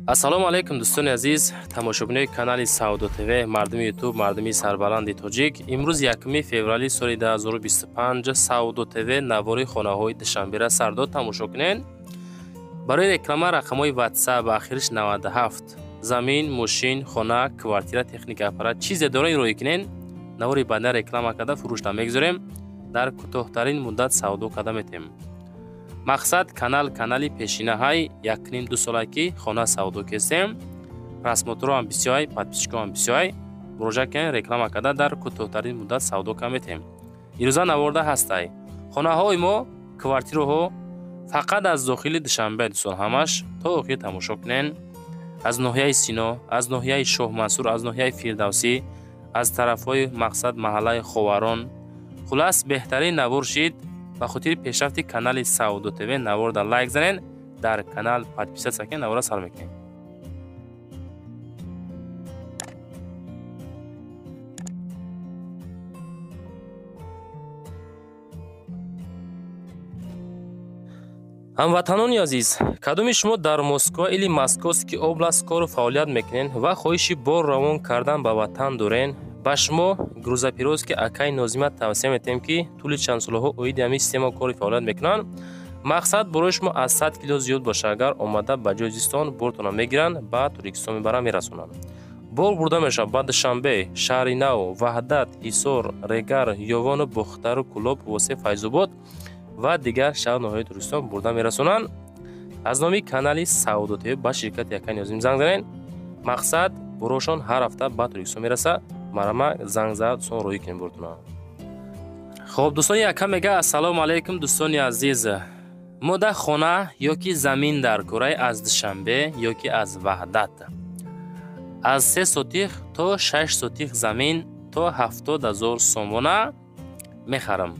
ассалому алайкум дӯстони азиз, тамошобинои канали Саудо ТВ, мардуми ютуб, мардуми сарбаланди тоҷик. Имрӯз 1 феврали соли 2025 Саудо ТВ навори хонаҳои Душанбера сар дод. Тамошо кунед. Барои реклама рақамҳои WhatsApp ахириш 97. Замин, мошин, хона, квартира, техника аппарат чизе дора ироӣ кунед. Навори баъда реклама карда фурӯш намегузорем. Дар кӯтоҳтарин муддат савдо карда метем. Мақсад канали пешинаҳай 1-2 солаки хона савдо кесем. Просмотрҳоам бисёй, подписчикоам бисёй. Муроҷиат кунед, реклама карда дар кӯтоҳтарин муддат савдо карда метем. Ирӯза наворда ҳастай. Хонаҳои мо, квартираҳо фақат аз дохили Душанбе дӯстон ҳамаш то охир тамошо кунед. Аз ноҳияи Сино, аз ноҳияи Шоҳмансур, аз ноҳияи Фирдавсӣ, аз тарафҳои мақсад маҳаллаи Ховарон. Хулас беҳтарин навор шид. ба хотири пешрафти канали Саудо ТВ наворда лайк занед, дар канал подписатсия кунед, наворда сар мекунед. ҳамватанони азиз, кадоми шумо дар Москва или Московский област кору фаъолият мекунед ва хоҳиши бор равон кардан ба ватан доред, ба шумо грузопировски акаи Нозимат тавсия метем ки тӯли чандсолаҳо оиди ҳамин система кори фаъолият мекунанд. Мақсад барои шумо аз 100 кило зиёд боша, агар омада ба ҷои зистон бортона мегиранд, ба Туркистон мебаранд, мерасонанд. Бор бурда мешавад ба Душанбе, Шаҳри Нав, Ваҳдат, Ҳисор, Регар, Ёвону, Бухтару, Кӯлоб, Восе, Файзобод ва дигар шаҳр ноҳияи Туркистон бурда мерасонанд. Аз номи канали Саудо ТВ ба ширкати Акаи Нозим занг занед. Мақсад борошон ҳар ҳафта ба Туркистон мераса. Марама занг зад сон роҳӣ кунем бортона. Хоб дӯстони яка мега ассалому алайкум дӯстони азиз. Мо дар хона ёки замин дар кораи аз Душанбе ёки аз Ваҳдат аз 3 сотих то 6 сотих замин то 70,000 сомона мехарам.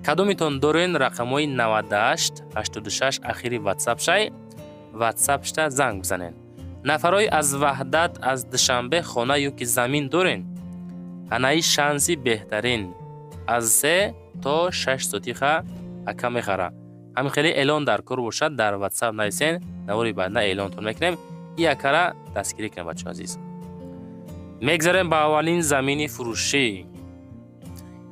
Кадомитон дорен рақамҳои 98 86 ахири WhatsApp шай WhatsApp шта занг бизанед. Нафарои аз Ваҳдат аз Душанбе хона ёки замин дорен, анаи шанси беҳтарин аз 3 то 6 сотиха ака мехара. Ҳамин хеле эълон дар кор бошад, дар WhatsApp нависен, навори баъда эълонтон мекунем. И акара дастгирӣ кунем бачаҳо азиз. Мегзарем ба аввалин замини фурӯшӣ.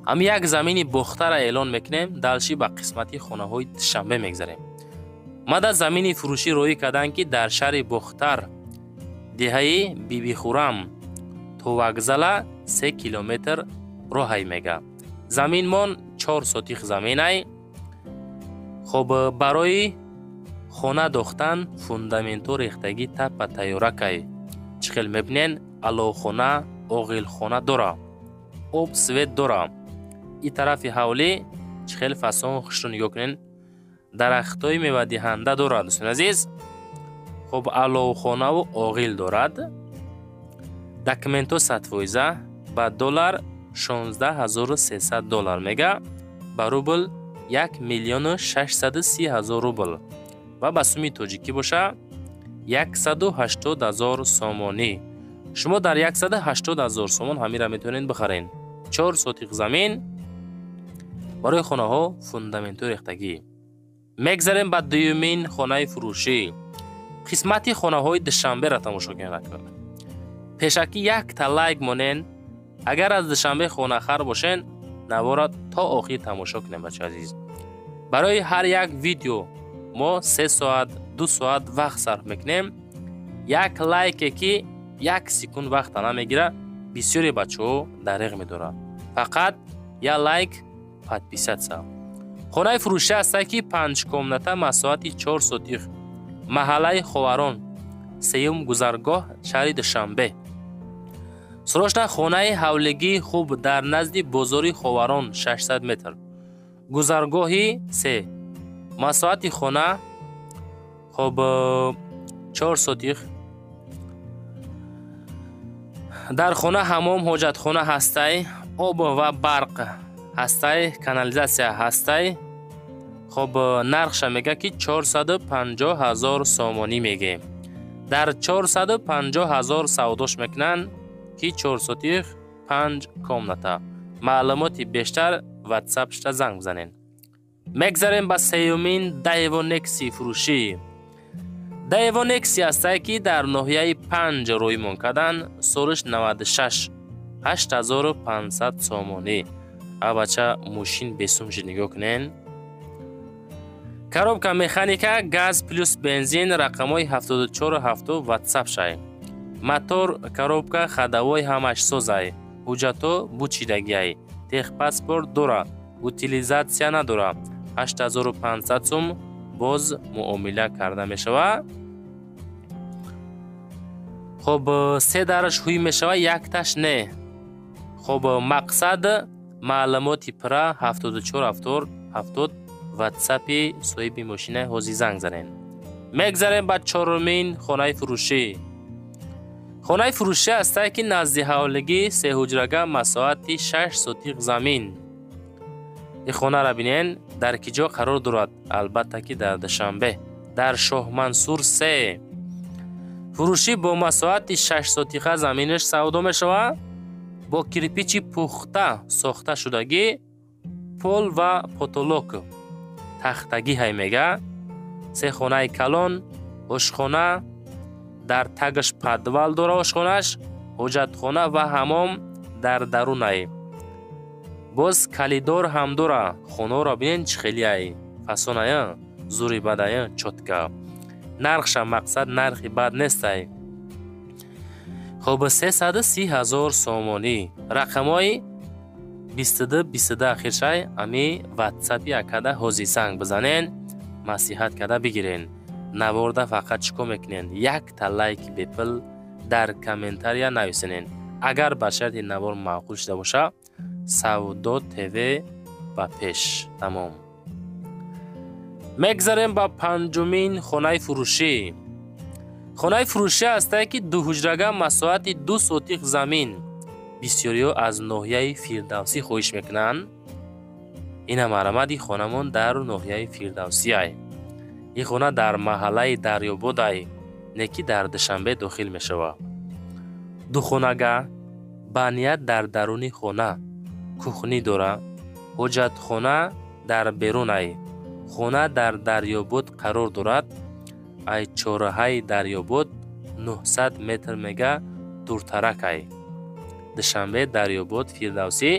ҳам як замини бохтара эълон мекунем, далши ба қисмати хонаҳои Душанбе мегзарем. мада замини фурӯшӣ роҳӣ кардам ки дар шаҳри Бохтар, деҳаи Бибихурам то вокзала 3 километр роҳай мега. Заминмон 4 сотих заминай. хоб барои хона дохтан фундаменту рехтагӣ тапа тайёракай. чӣ хел мебинен? алохона, оғилхона дора, об свет дора. И тарафи ҳавлӣ чӣ хел фасон хушро нигоҳ кунед, дарахтои мевадиҳанда дорад дӯстони азиз. хоб алохонаву оғил дорад. Документҳо сатфоиза ба доллар $16,300 мега, ба рубл 1,630,000 рубл ва ба сумми тоҷикӣ боша 180,000 сомонӣ. шумо дар 180,000 сомон ҳамира метавонед бихаред. 4 сотих замин барои хонаҳо фундаменту рехтагӣ. мегзарем ба дуюмин хонаи фурӯшӣ. қисмати хонаҳои Душанбера тамошо кунед. пешакӣ якта лайк монен. агар аз Душанбе хонахар бошен, навора то охир тамошо кунем бачаҳои азиз. барои ҳар як видео мо 3 соат 2 соат вақт сарф мекунем. як лайке ки 1 секунд вақта намегира, бисёри бачаҳо дариқ медорад. фақат я лайк, подписатсия. хонаи фурӯшӣ ҳастай ки 5 комната масоҳати 4 сотих, маҳаллаи Ховарон, 3-ум гузаргоҳ, шаҳри Душанбе. срочна хонаи ҳавлигии хуб дар назди бозори Ховарон 600 метр. гузаргоҳи 3. масоҳати хона хоб 4 сотих. дар хона ҳамом, ҳоҷатхона ҳастай, об ва барқ ҳастай, канализатсия ҳастай. хоб нархша мега ки 450,000 сомонӣ меге. дар 450,000 савдош мекунанд ки 4 сотих 5 комната. маълумоти бештар WhatsApp шта занг бизанед. мегзарем ба сеюмин Daewoo Nexi фурӯшӣ. Девон X است که در ناحیه 5 روی منکدن سورش 96 8500 سامانی. بچه موشین بسومش نگاه کنین. коробка механика газ плюс бензин рақамҳои 7470 ватсап шай. Мотор коробка хадавои ҳамаш созай. ҳуҷҷато бучидагиай. Техпаспорт дора. утилизатсия надора. 8500 сум боз муомила карда мешава. хоб се дараш ҳуй мешава, якташ не. хоб мақсад маълумоти пра 7470 ватсапи соҳиби мошина ҳозир занг занен. мегзарем ба чорумин хонаи фурӯшӣ. хонаи фурӯшӣ астае ки назди ҳавлигӣ сеҳуҷрага масоҳати 6 сотиқ замин. ин хонара бинен дар ки ҷо қарор дорад? албатта ки дар Душанбе, дар Шоҳмансур 3. фурӯшӣ бо масоҳати 6 сотиқа заминаш савдо мешавад. бо кирпичи пухта сохта шудагӣ, пол ва потолок тахтагӣ ҳай мега. се хонаи калон, ошхона, дар тагаш падвал дора ошхонаш, ҳоҷатхона ва ҳамом дар дарунай. боз калидор ҳам дора. хонаро бинен чӣ хелияй фасоная, зури бадая, чотка. нархша мақсад нархи бад нестай. хоб 330 000 сомонӣ. рақамҳои 22 ахиршай ами ватсапи акада ҳозир занг бизанен, масиҳат када бигирен. наворда фақат чико мекунен? якта лайки бепул дар комментария нависенен. агар ба шарти навор маъқул шуда боша, Савдо ТВ ба пеш. тамом. мегзарем ба панҷумин хонаи фурӯшӣ. хонаи фурӯшӣ астае ки дуҳуҷрага масоҳати 2 сотиқ замин. бисёриҳо аз ноҳияи Фирдавсӣ хоҳиш мекунанд. ина марамади хонамон дар ноҳияи Фирдавсиай. ин хона дар маҳаллаи Дарёбодай, не ки дар Душанбе дохил мешавад. духонага баня дар даруни хона, кухнӣ дора. ҳоҷатхона дар берунай. хона дар Дарёбод қарор дорад. ай чораҳаи Дарёбод 900 метр мега дуртаракай. Душанбе, Дарёбод, Фирдавсӣ.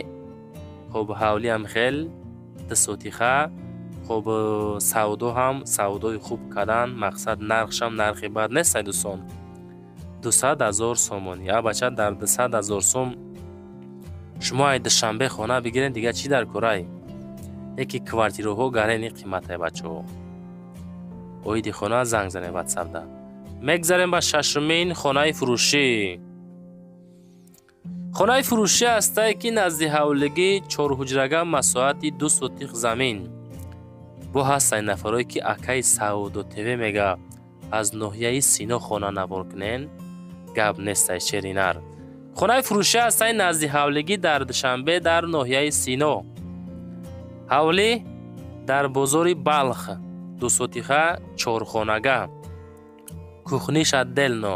хоб ҳавли ҳам хел 2 сотиқа. хоб савдо ҳам савдои хуб кадан, мақсад нархшам нархи бад нестай дӯстон. 200 000 сомонӣ. бача дар 200 000 сом шумо ай Душанбе хона бигирен, дига чӣ дар корай? яки квартираҳо гарени қиматай бачаҳо. оиди хона занг занед ватсапда. мегзарем ба шашумин хонаи фурӯшӣ. хонаи фурӯшӣ астае ки назди ҳавлигӣ 4 ҳуҷрага масоҳати 2 сотиқ замин. бо ҳастанд нафарое ки акаи Савдо ТВ мега аз ноҳияи Сино хона навор кунен. гап нестай шеринар. хонаи фурӯшӣ астае назди ҳавлигӣ дар Душанбе, дар ноҳияи Сино. ҳавлӣ дар бозори Балх 2 сотиқа 4 хонага. кухниш отдельно,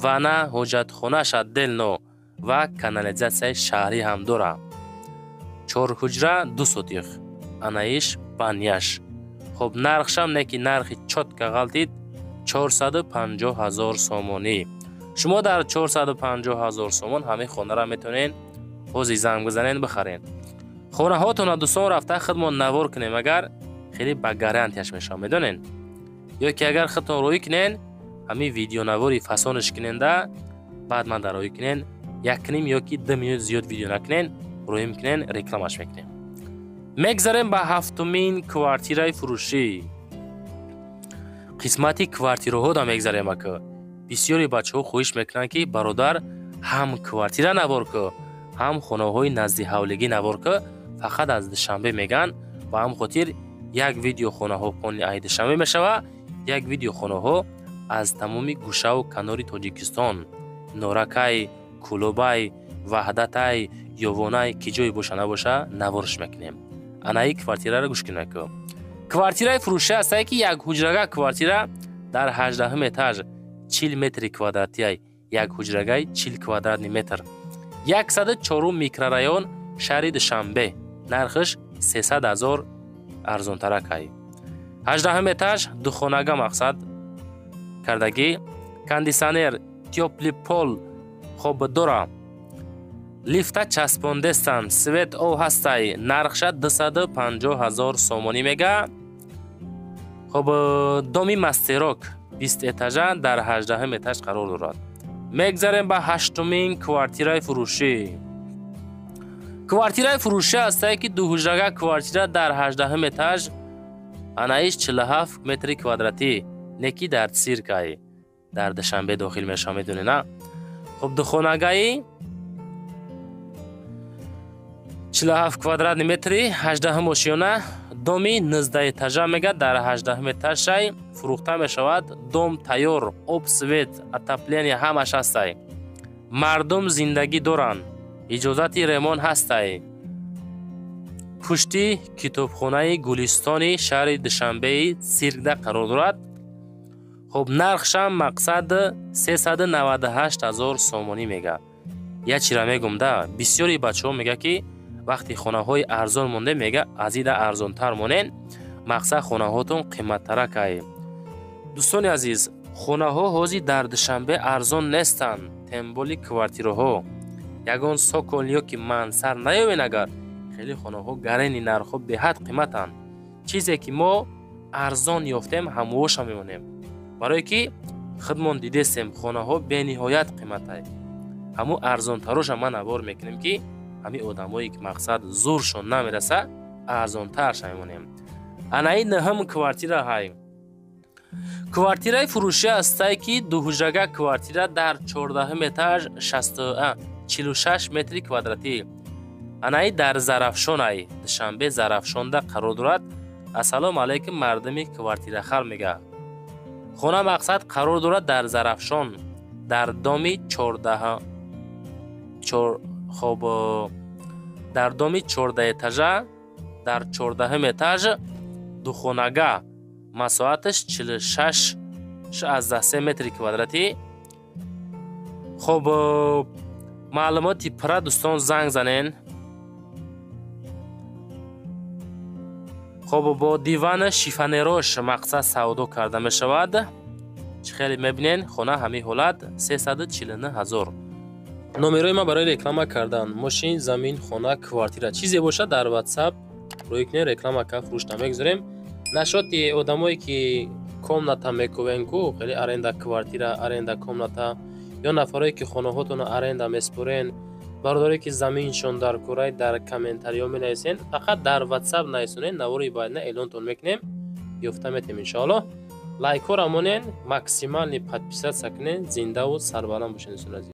вана ҳоҷатхонаш отдельно ва канализатсияи шаҳрӣ ҳам дора. 4 ҳуҷра 2 сотиқ. анаиш баняш. хоб нархшам не ки нархи чотка ғалтид 450 000 сомонӣ. шумо дар 450 000 сомон ҳамин хонара метавонен ҳозир занг бизанен бихарен. хонаҳотона дӯстон рафта худмон навор кунем, агар хеле ба гарантияш мешавад медонен. ё ки агар худтон рӯй кунен, ҳамин видеонавори фасонаш куненда баъд ман дар рӯй кунен 1 ё ки 2 минут зиёд видео накунен, рӯй мекунен, рекламаш мекунем. мегзарем ба ҳафтумин квартираи фурӯшӣ. қисмати квартираҳода мегзарем ака. бисёри бачаҳо хоҳиш мекунанд ки бародар ҳам квартира навор ку, ҳам хонаҳои назди ҳавлигӣ навор ку. фақат аз Душанбе меган. ба ҳам хотир як видео хонаҳо пони аи Душанбе мешава, як видео хонаҳо аз тамоми гӯшаву канори Тоҷикистон, Норакай, Кулубай, Ваҳдатай, Ёвонай, ки ҷое боша набоша наворш мекунем. анаи квартираро гӯш кунед ку. квартираи фурӯшӣ астае ки як ҳуҷрага квартира дар 18 этаж 40 метри квадратияй. як ҳуҷрагай 40 квадратни метр. 104 микрорайон шаҳри Душанбе. нархш 300 000 арзонтаракай. 18 этаж духонага мақсад кардагӣ, кондисионер теплипол хоб дора, лифта часпондестанд, свет ов ҳастай, нархша 250,000 сомонӣ мега. хоб доми мастерок 20 этажа дар 18 этаж қарор дорад. мегзарем ба 8-мин квартираи фурӯшӣ. квартираи фурӯшӣ ҳастае ки дуҳуҷрага квартира дар 18 этаж, анаиш 47 метри квадратӣ, неки дар циркай дар Душанбе дохил мешава, медони на. хоб духонагаи 47 квадратни метри, 18 ошёна, доми 19 этажа мега дар 18 этажай фурӯхта мешавад. дом тайёр, об, свет, отопление ҳамаш ҳастай. мардум зиндагӣ доранд, иҷозати ремонт ҳастай. пушти китобхонаи Гулистони шаҳри Душанбеи циркда қарор дорад. хоб нархша мақсад 398,000 сомонӣ мега. я чира мегум да, бисёри бачаҳо мега ки вақти хонаҳои арзон монде, мега аз ида арзонтар монен, мақсад хонаҳотон қиматтаракай. дӯстони азиз, хонаҳо ҳозир дар Душанбе арзон нестанд. темболи квартираҳо ягон сокол ёки мансар наёбен, агар хеле хонаҳо гарени нархҳо беҳад қиматанд. чизе ки мо арзон ёфтем ҳамвоша мемонем, барое ки худмон дидестем хонаҳо бениҳоят қиматай. ҳаму арзонтароша ман абор мекунем ки ҳами одамое ки мақсад зӯршон намераса арзонтарша мемонем. анаи 9 квартира ҳай. квартираи фурӯшӣ ҳастае ки дуҳуҷрага квартира дар 14 этаж 46 метри квадратӣ. анаи дар Зарафшонай, Душанбе Зарафшонда қарор дорад. ассалому алайкум мардуми квартирахал мега. хона мақсад қарор дорад дар Зарафшон дар доми 14 дар доми 14 этажа дар 14 этаж духонага, масоҳаташ 46,3 метри квадратӣ. хоб маълумоти пира дӯстон занг занен. хоб бо диван шифонерош мақсад савдо карда мешавад. чӣ хеле мебинен, хона ҳамин ҳолат 349,000. номерои ма барои реклама кардан, мошин, замин, хона, квартира чизе бошад дар WhatsApp рӯйкне реклама ка фурӯшта мегузорем. нашоти одамое ки комната мекувен ку хеле аренда квартира, аренда комната, ё нафаре ки хонаҳотон аренда меспорен, бардоре ки заминшон дар курай дар комментариё менависен, фақат дар WhatsApp нависонен, навори байдна эълонтон мекунем, ёфта метем иншоалло. лайкҳо рамонен, максимални подписатсия кунен. зиндаву сарбаланд бошед.